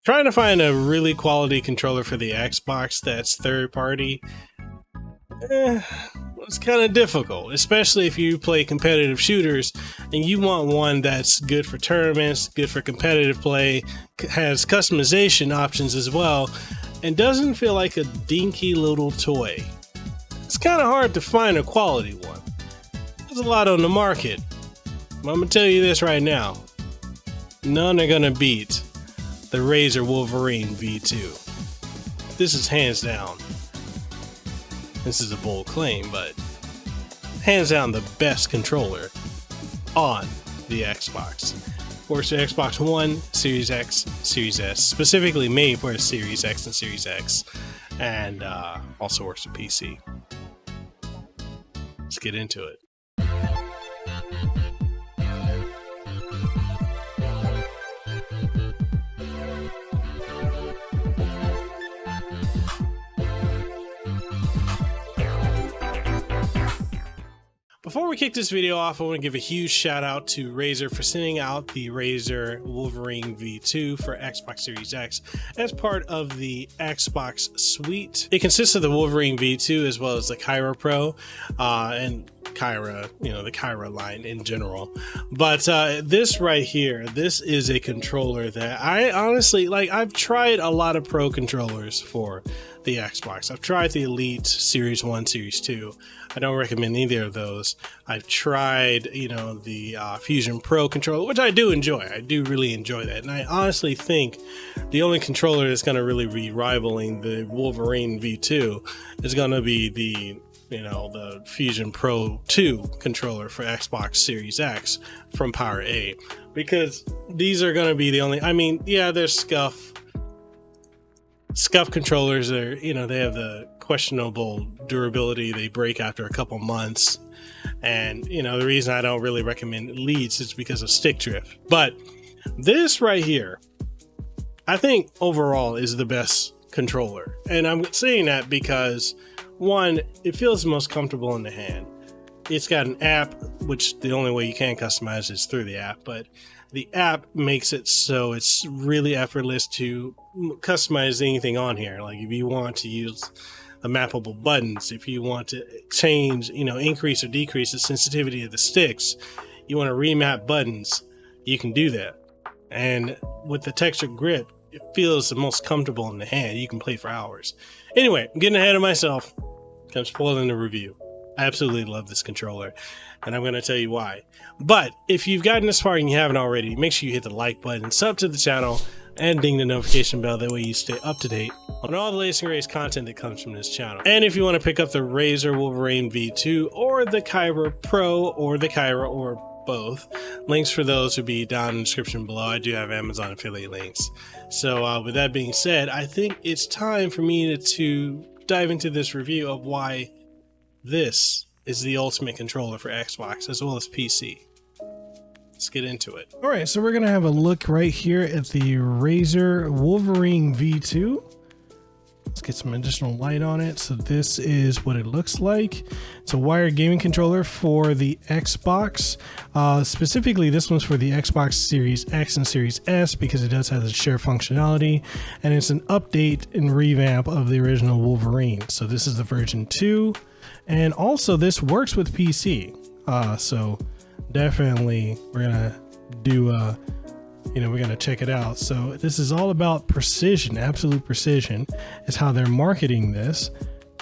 Trying to find a really quality controller for the Xbox that's third party, it's kind of difficult, especially if you play competitive shooters and you want one that's good for tournaments, good for competitive play, has customization options as well, and doesn't feel like a dinky little toy. It's kind of hard to find a quality one. There's a lot on the market. I'm going to tell you this right now. None are going to beat the RAZER Wolverine V2. This is hands down. This is a bold claim, but hands down the best controller on the Xbox. Works for Xbox One, Series X, Series S, specifically made for Series X and Series X, and also works for PC. Let's get into it. Before we kick this video off, I want to give a huge shout out to Razer for sending out the RAZER Wolverine V2 for Xbox Series X as part of the Xbox suite. It consists of the Wolverine V2 as well as the Kyra Pro and Kyra, the Kyra line in general. But this right here, this is a controller that I honestly like. I've tried a lot of pro controllers for the Xbox. I've tried the Elite Series 1, Series 2. I don't recommend either of those. I've tried, the Fusion Pro controller, which I do enjoy. I do really enjoy that. And I honestly think the only controller that's going to really be rivaling the Wolverine V2 is going to be the Fusion Pro 2 controller for Xbox Series X from powera, because these are going to be the only, there's scuff controllers are, they have the questionable durability. They break after a couple months. And, the reason I don't really recommend Elites is because of stick drift. But this right here, I think overall is the best controller. And I'm saying that because, one, it feels the most comfortable in the hand. It's got an app, which the only way you can customize is through the app, but the app makes it so it's really effortless to customize anything on here. Like if you want to use the mappable buttons, if you want to change, increase or decrease the sensitivity of the sticks, you want to remap buttons, you can do that. And with the textured grip, it feels the most comfortable in the hand. You can play for hours. Anyway, I'm getting ahead of myself. I'm spoiling the review. I absolutely love this controller, and I'm going to tell you why. But if you've gotten this far and you haven't already, make sure you hit the like button, sub to the channel, and ding the notification bell. That way you stay up to date on all the latest and greatest content that comes from this channel. And if you want to pick up the RAZER Wolverine V2 or the Kyra Pro or the Kyra or both, links for those will be down in the description below. I do have Amazon affiliate links. So with that being said, I think it's time for me to dive into this review of why this is the ultimate controller for Xbox as well as PC. Let's get into it. All right, so we're going to have a look right here at the RAZER Wolverine V2. Let's get some additional light on it. So this is what it looks like. It's a wired gaming controller for the Xbox. Specifically, this one's for the Xbox Series X and Series S because it does have the share functionality, and it's an update and revamp of the original Wolverine. So this is the version 2, and also this works with PC. So definitely we're gonna do we're gonna check it out. So this is all about precision. Absolute precision is how they're marketing this.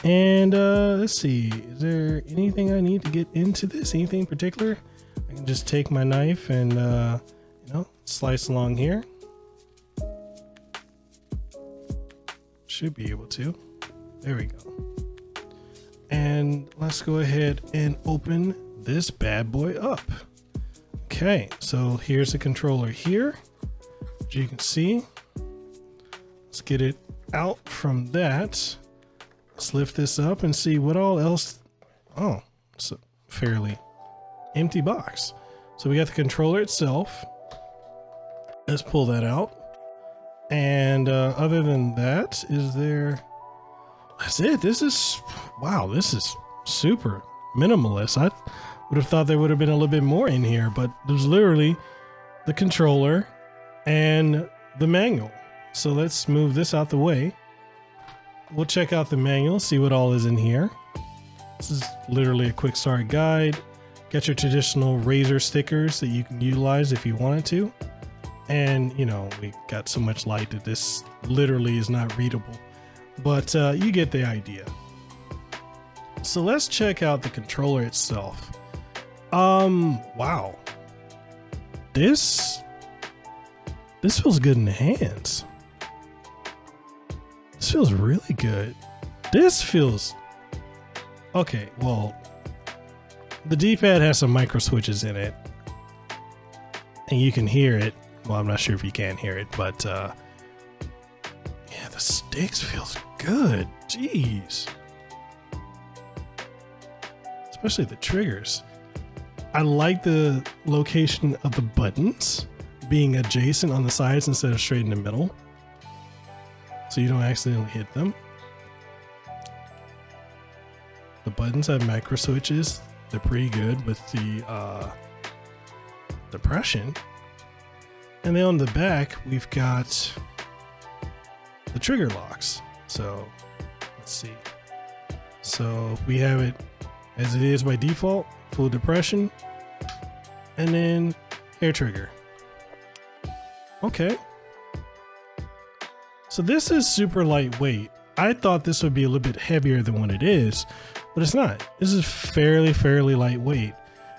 And let's see, is there anything I need to get into this? Anything in particular? I can just take my knife and slice along here. Should be able to. There we go. And let's go ahead and open this bad boy up. Okay, so here's the controller here, as you can see. Let's get it out from that. Let's lift this up and see what all else. Oh, it's a fairly empty box. So we got the controller itself. Let's pull that out. And other than that, that's it. This is super minimalist. I would have thought there would have been a little bit more in here, but there's literally the controller and the manual. So let's move this out the way. We'll check out the manual, see what all is in here. This is literally a quick start guide. Get your traditional Razer stickers that you can utilize if you wanted to. And you know, we got so much light that this literally is not readable, but you get the idea. So let's check out the controller itself. Wow. This feels good in the hands. This feels really good. This feels okay. Well, the D-pad has some micro switches in it, and you can hear it. Well, I'm not sure if you can hear it, but yeah, the sticks feels good. Jeez. Especially the triggers. I like the location of the buttons being adjacent on the sides instead of straight in the middle, so you don't accidentally hit them. The buttons have micro switches. They're pretty good with the depression. And then on the back, we've got the trigger locks. So let's see. So we have it as it is by default, full depression, and then hair trigger. Okay. So this is super lightweight. I thought this would be a little bit heavier than what it is, but it's not. This is fairly lightweight.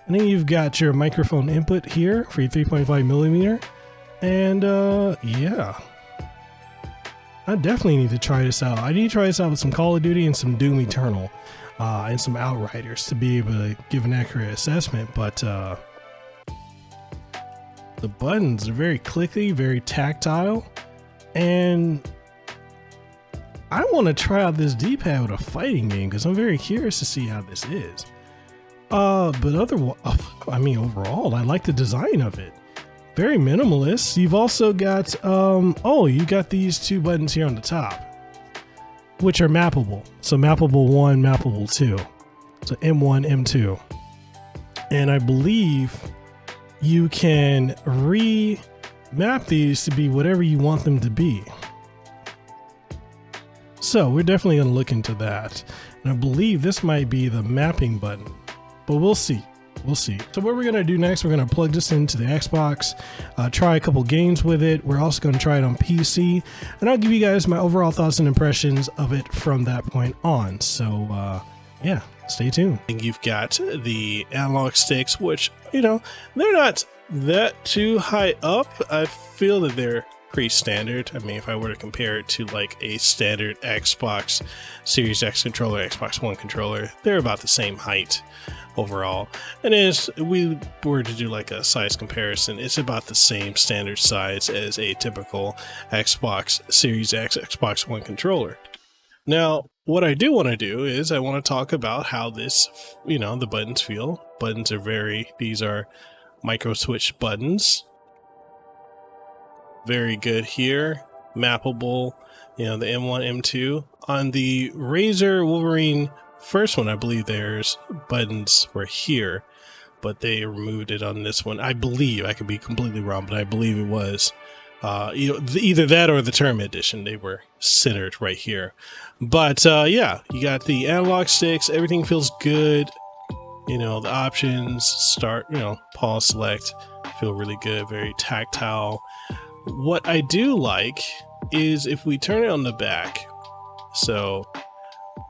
And then you've got your microphone input here for your 3.5 millimeter. And yeah, I definitely need to try this out. I need to try this out with some Call of Duty and some Doom Eternal and some Outriders to be able to give an accurate assessment. But the buttons are very clicky, very tactile, and I want to try out this D-pad with a fighting game because I'm very curious to see how this is. But overall, I like the design of it. Very minimalist. You've also got, you got these two buttons here on the top, which are mappable. So mappable 1, mappable 2. So M1, M2. And I believe you can remap these to be whatever you want them to be. So we're definitely going to look into that. And I believe this might be the mapping button, but we'll see. We'll see. So what we're going to do next, we're going to plug this into the Xbox, try a couple games with it. We're also going to try it on PC, and I'll give you guys my overall thoughts and impressions of it from that point on. So yeah, stay tuned. And you've got the analog sticks, which, you know, they're not that too high up. I feel that they're pretty standard. I mean, if I were to compare it to like a standard Xbox Series X controller, Xbox One controller, they're about the same height overall. And as we were to do like a size comparison, it's about the same standard size as a typical Xbox Series X, Xbox One controller. Now, what I do want to do is I want to talk about how this, you know, the buttons feel. Buttons are these are micro switch buttons. Very good here. Mappable, you know, the M1, M2. On the Razer Wolverine first one, I believe there's buttons were here, but they removed it on this one. I believe, I could be completely wrong, but I believe it was either that or the Tournament Edition. They were centered right here. But yeah, you got the analog sticks. Everything feels good. You know, the options, start, you know, pause, select, feel really good. Very tactile. What I do like is if we turn it on the back, so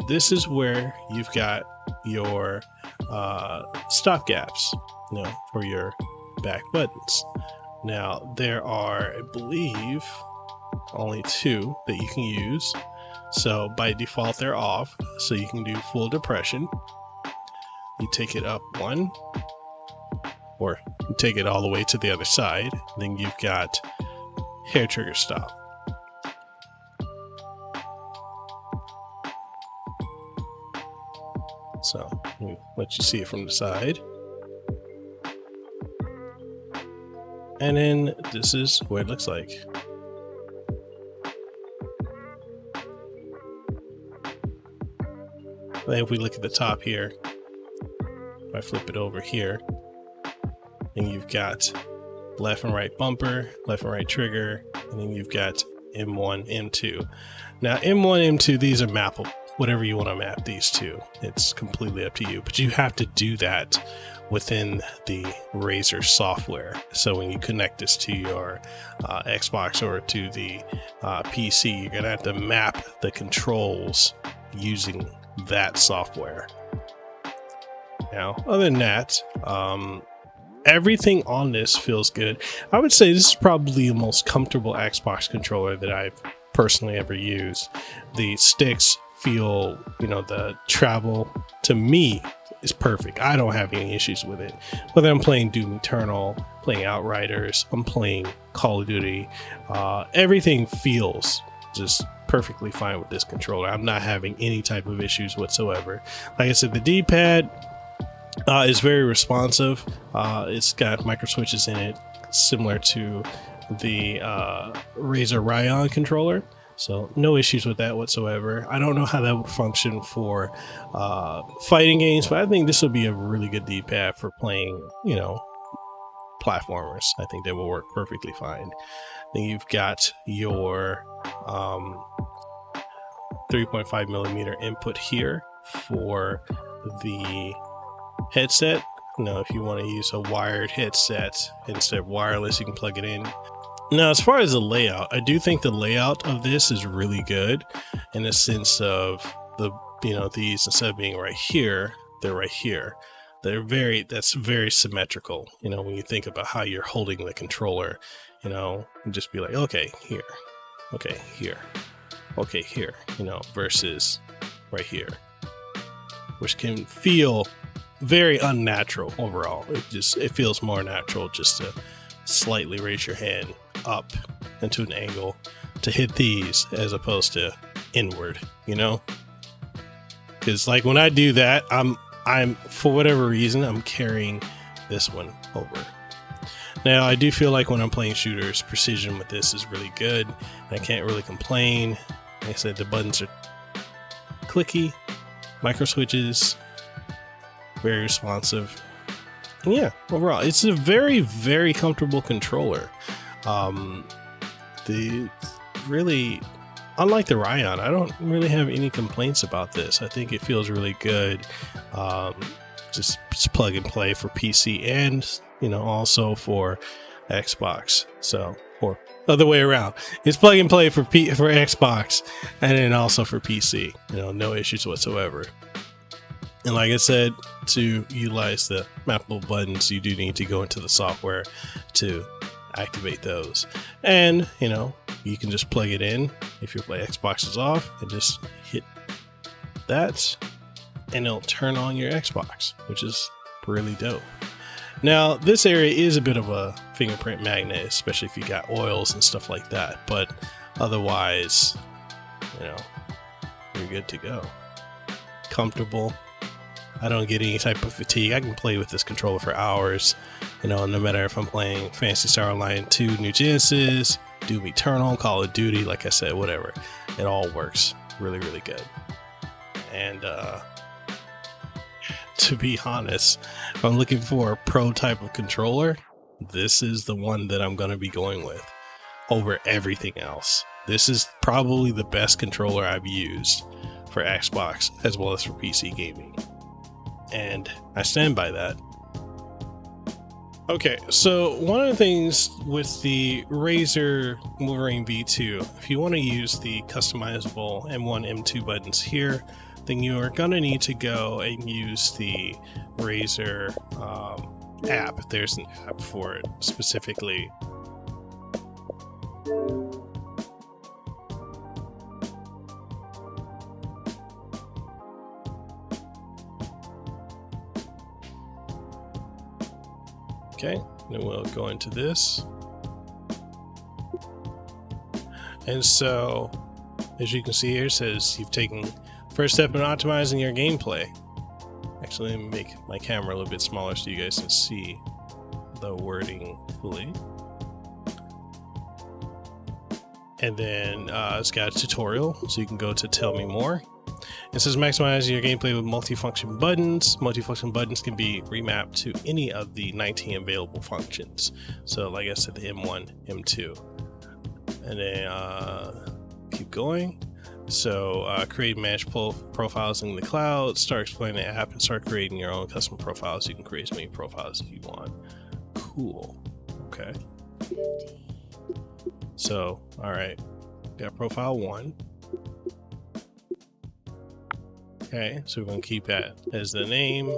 this is where you've got your stop gaps, you know, for your back buttons. Now there are, I believe, only 2 that you can use. So by default they're off, so you can do full depression. You take it up 1, or you take it all the way to the other side. Then you've got hair trigger stop. So let me let you see it from the side. And then this is what it looks like. Then if we look at the top here, if I flip it over here, then you've got left and right bumper, left and right trigger, and then you've got M1, M2. Now, M1, M2, these are mappable. Whatever you want to map these to, it's completely up to you. But you have to do that within the Razer software. So when you connect this to your Xbox or to the PC, you're going to have to map the controls using that software. Now, other than that, everything on this feels good. I would say this is probably the most comfortable Xbox controller that I've personally ever used. The sticks feel, the travel to me is perfect. I don't have any issues with it. Whether I'm playing Doom Eternal, playing Outriders, I'm playing Call of Duty, everything feels just perfectly fine with this controller. I'm not having any type of issues whatsoever. Like I said, the D-pad is very responsive. It's got micro switches in it, similar to the Razer Ryan controller. So no issues with that whatsoever. I don't know how that would function for fighting games, but I think this would be a really good D-pad for playing, platformers. I think they will work perfectly fine. Then you've got your 3.5 millimeter input here for the headset. If you want to use a wired headset instead of wireless, you can plug it in. Now, as far as the layout, I do think the layout of this is really good in the sense of these, instead of being right here, they're right here. That's very symmetrical. When you think about how you're holding the controller, and just be like, okay, here, okay, here, okay, here, versus right here, which can feel very unnatural overall. It feels more natural just to slightly raise your hand up into an angle to hit these as opposed to inward, because like when I do that, I'm for whatever reason I'm carrying this one over. Now I do feel like when I'm playing shooters, precision with this is really good. I can't really complain. Like I said, the buttons are clicky, micro switches, very responsive. And yeah, overall, it's a very, very comfortable controller. Unlike the Ryan, I don't really have any complaints about this. I think it feels really good. Just plug and play for PC and, also for Xbox. So, or other way around. It's plug and play for Xbox and then also for PC. No issues whatsoever. And like I said, to utilize the mappable buttons, you do need to go into the software to activate those. And, you can just plug it in if your Xbox is off and just hit that and it'll turn on your Xbox, which is really dope. Now, this area is a bit of a fingerprint magnet, especially if you got oils and stuff like that. But otherwise, you're good to go. Comfortable. I don't get any type of fatigue. I can play with this controller for hours, no matter if I'm playing Phantasy Star Online 2 New Genesis, Doom Eternal, Call of Duty, like I said, whatever. It all works really, really good. And to be honest, if I'm looking for a pro type of controller, this is the one that I'm going to be going with over everything else. This is probably the best controller I've used for Xbox as well as for PC gaming. And I stand by that. Okay, so one of the things with the Razer Wolverine V2, if you want to use the customizable M1, M2 buttons here, then you are going to need to go and use the Razer app. There's an app for it specifically. Okay, then we'll go into this. And so, as you can see here, it says you've taken first step in optimizing your gameplay. Actually, let me make my camera a little bit smaller so you guys can see the wording fully. And then it's got a tutorial, so you can go to tell me more. It says maximize your gameplay with multifunction buttons. Multifunction buttons can be remapped to any of the 19 available functions. So like I said, the M1, M2. And then keep going. So create manage profiles in the cloud, start exploring the app, and start creating your own custom profiles. You can create as many profiles as you want. Cool. Okay. So, all right. Got profile 1. Okay, so we're going to keep that as the name.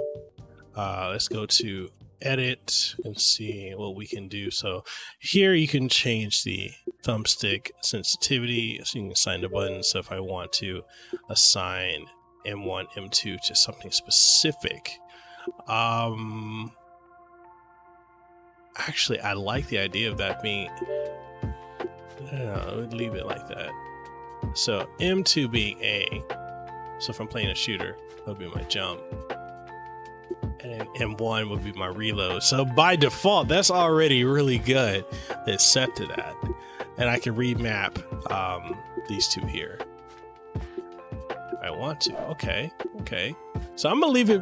Let's go to edit and see what we can do. So here you can change the thumbstick sensitivity, so you can assign the buttons. So if I want to assign M1, M2 to something specific, actually I like the idea of that being, I would leave it like that. So M2 being A, so if I'm playing a shooter, that would be my jump. And M1 would be my reload. So by default, that's already really good. It's set to that. And I can remap these two here if I want to. Okay. So I'm gonna leave it.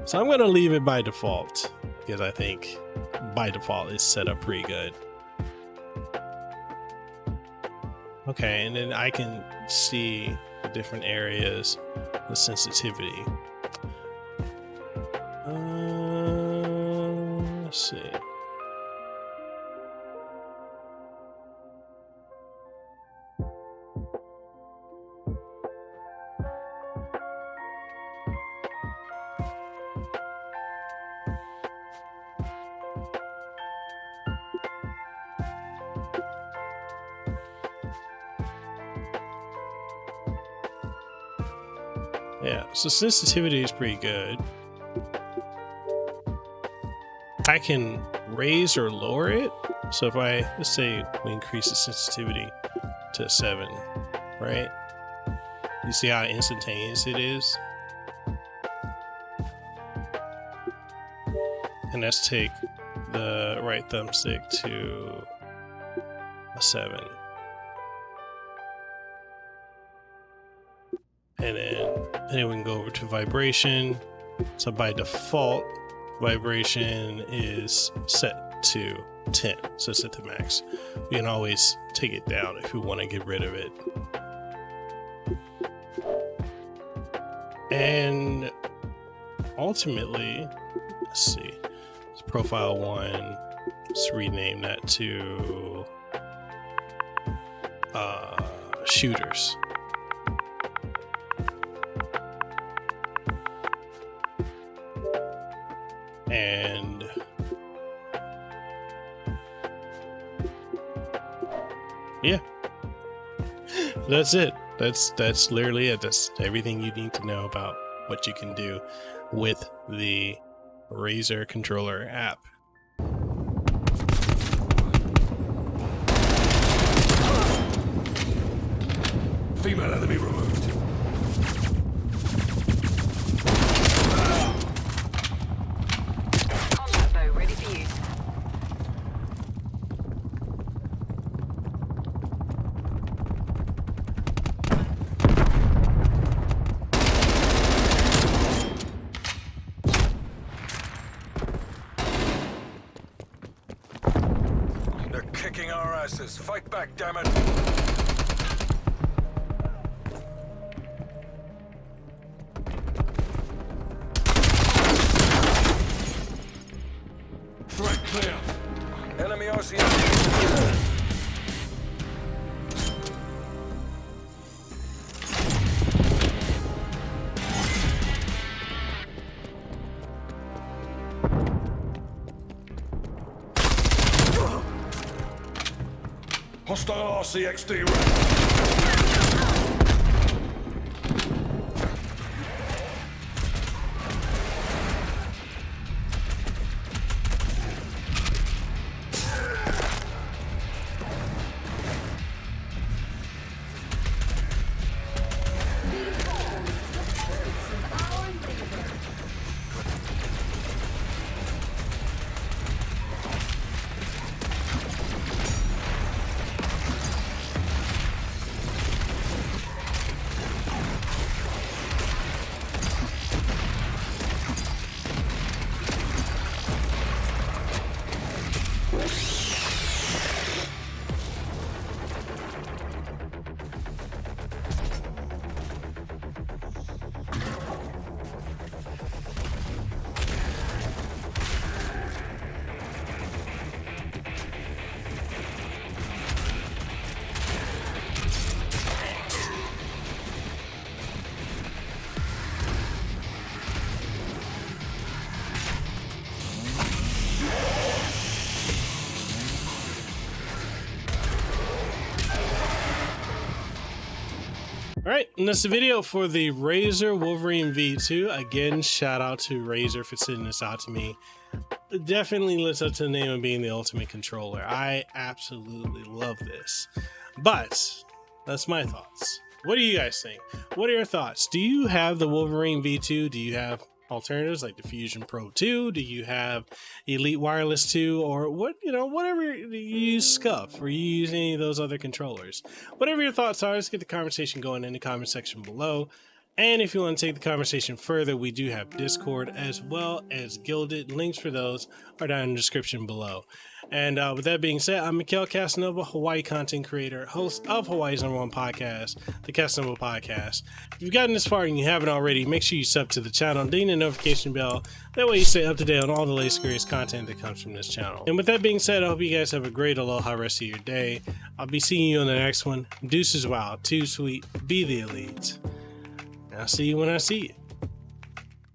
So I'm gonna leave it by default because I think by default it's set up pretty good. Okay, and then I can see the different areas with sensitivity. Let's see. Yeah, so sensitivity is pretty good. I can raise or lower it. So if let's say we increase the sensitivity to 7, right? You see how instantaneous it is? And let's take the right thumbstick to a 7. And then we can go over to vibration. So by default, vibration is set to 10, so set to max. We can always take it down if we want to get rid of it. And ultimately, let's see, it's profile 1. Let's rename that to shooters. And yeah, that's it. That's literally it. That's everything you need to know about what you can do with the Razer controller app. Female enemy removed. Kicking our asses. Fight back, damn it. Threat clear. Enemy RCS. Hostile RCXD ready. All right, and that's the video for the Razer Wolverine V2. Again, shout out to Razer for sending this out to me. It definitely lives up to the name of being the ultimate controller. I absolutely love this. But that's my thoughts. What do you guys think? What are your thoughts? Do you have the Wolverine V2? Do you have alternatives like the Fusion Pro 2? Do you have Elite Wireless 2? Or what, whatever, you use Scuff or you use any of those other controllers? Whatever your thoughts are, let's get the conversation going in the comment section below. And if you want to take the conversation further, we do have Discord as well as Gilded. Links for those are down in the description below. And with that being said, I'm Mekel Kasanova, Hawaii content creator, host of Hawaii's #1 podcast, the Kasanova Podcast. If you've gotten this far and you haven't already, make sure you sub to the channel and ding the notification bell. That way you stay up to date on all the latest greatest content that comes from this channel. And with that being said, I hope you guys have a great aloha rest of your day. I'll be seeing you on the next one. Deuces wild, too sweet, be the elite. I'll see you when I see you.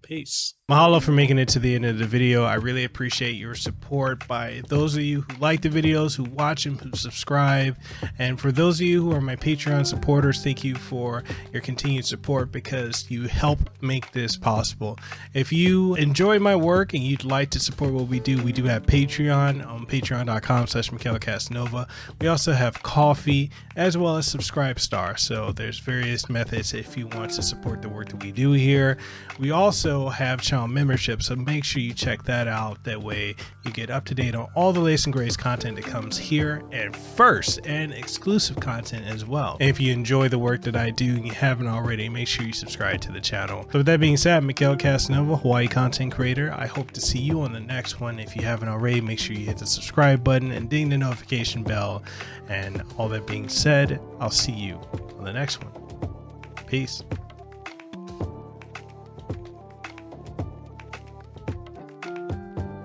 Peace. Mahalo for making it to the end of the video. I really appreciate your support by those of you who like the videos, who watch them, who subscribe. And for those of you who are my Patreon supporters, thank you for your continued support because you help make this possible. If you enjoy my work and you'd like to support what we do have Patreon on patreon.com/Mekel Kasanova. We also have Coffee as well as Subscribestar. So there's various methods if you want to support the work that we do here. We also have channel membership, so make sure you check that out. That way you get up to date on all the latest and greatest content that comes here, and first and exclusive content as well. And if you enjoy the work that I do and you haven't already, make sure you subscribe to the channel. So with that being said, Mekel Kasanova, Hawaii content creator. I hope to see you on the next one. If you haven't already, make sure you hit the subscribe button and ding the notification bell. And all that being said, I'll see you on the next one. Peace.